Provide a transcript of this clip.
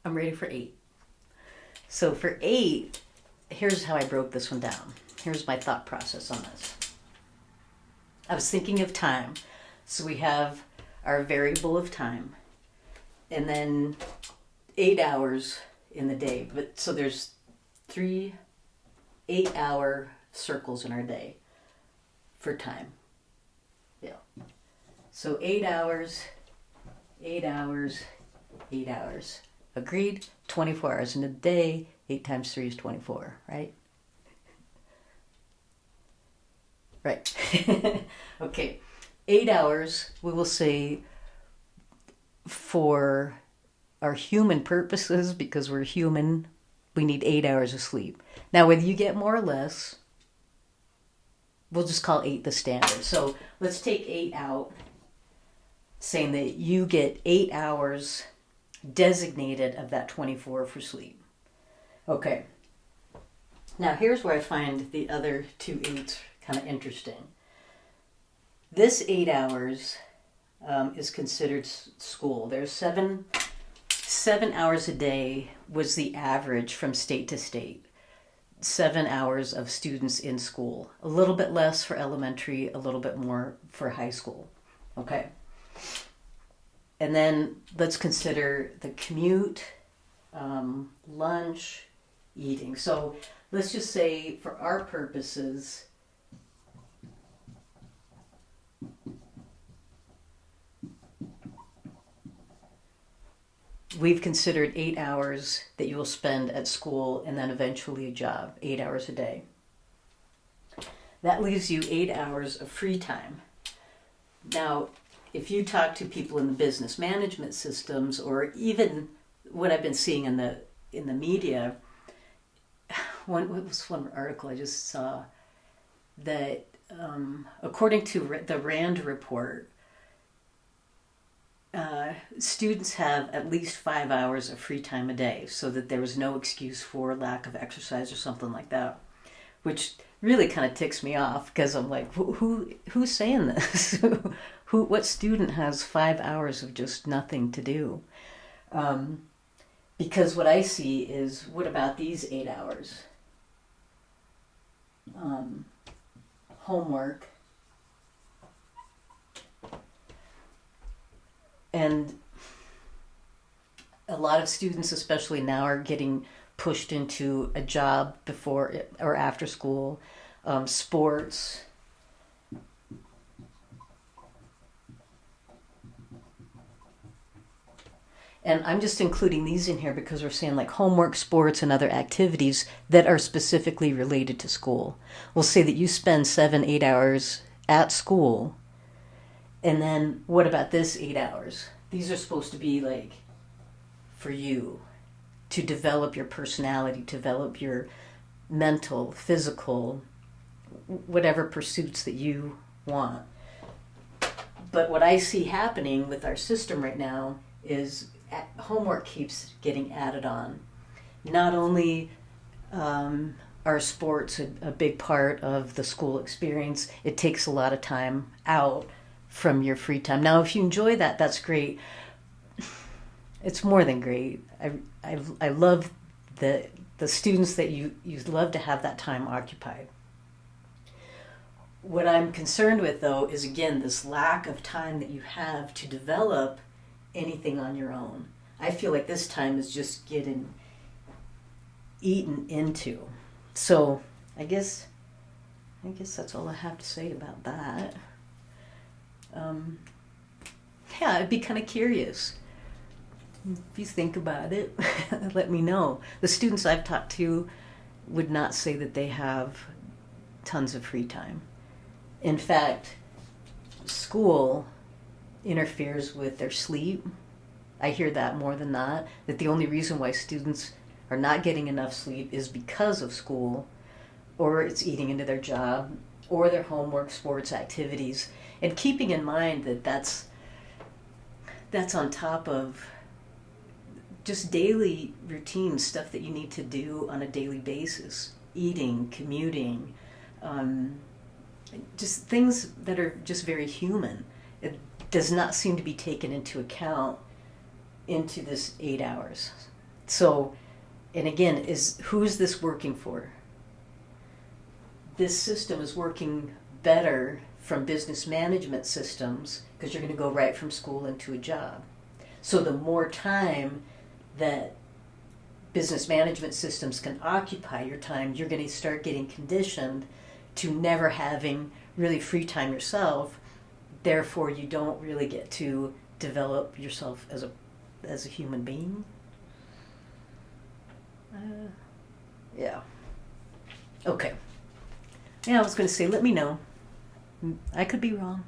I'm ready for 8. So for 8, here's how I broke this one down. Here's my thought process on this. I was thinking of time. So we have our variable of time, and then 8 hours in the day. But so there's 3 8-hour circles in our day for time. Yeah. So 8 hours, 8 hours, 8 hours. Agreed? 24 hours in a day. 8 times 3 is 24, right? Right. Okay. 8 hours, we will say, for our human purposes, because we're human, we need 8 hours of sleep. Now, whether you get more or less, we'll just call 8 the standard. So let's take 8 out, saying that you get 8 hours designated of that 24 for sleep. Okay. Now, here's where I find the other 2 8s kind of interesting. This 8 hours is considered school. There's 7 hours a day was the average from state to state. 7 hours of students in school. A little bit less for elementary, a little bit more for high school. Okay. And then let's consider the commute, lunch, eating. So let's just say for our purposes, we've considered 8 hours that you will spend at school and then eventually a job, 8 hours a day. That leaves you 8 hours of free time. Now, if you talk to people in the business management systems, or even what I've been seeing in the media, what was one article I just saw that according to the RAND report, students have at least 5 hours of free time a day, so that there was no excuse for lack of exercise or something like that, which really kind of ticks me off, because I'm like, who's saying this? What student has 5 hours of just nothing to do? Because what I see is, what about these 8 hours? Homework. And a lot of students, especially now, are getting pushed into a job before or after school, sports. And I'm just including these in here because we're saying like homework, sports, and other activities that are specifically related to school. We'll say that you spend 7-8 hours at school. And then what about this 8 hours? These are supposed to be like for you, to develop your personality, develop your mental, physical, whatever pursuits that you want. But what I see happening with our system right now is homework keeps getting added on. Not only are sports a big part of the school experience, it takes a lot of time out from your free time. Now, if you enjoy that, that's great. It's more than great. I love the students that you love to have that time occupied. What I'm concerned with, though, is again this lack of time that you have to develop anything on your own. I feel like this time is just getting eaten into. So I guess that's all I have to say about that. Yeah, I'd be kind of curious. If you think about it, let me know. The students I've talked to would not say that they have tons of free time. In fact, school interferes with their sleep. I hear that more than not, that the only reason why students are not getting enough sleep is because of school, or it's eating into their job, or their homework, sports, activities. And keeping in mind that that's on top of just daily routine stuff that you need to do on a daily basis. Eating, commuting, just things that are just very human. It does not seem to be taken into account into this 8 hours. So, and again, who's this working for? This system is working better from business management systems because you're going to go right from school into a job. So the more time that business management systems can occupy your time, you're going to start getting conditioned to never having really free time yourself. Therefore, you don't really get to develop yourself as a human being. Yeah. Okay. Yeah, I was going to say, let me know. I could be wrong.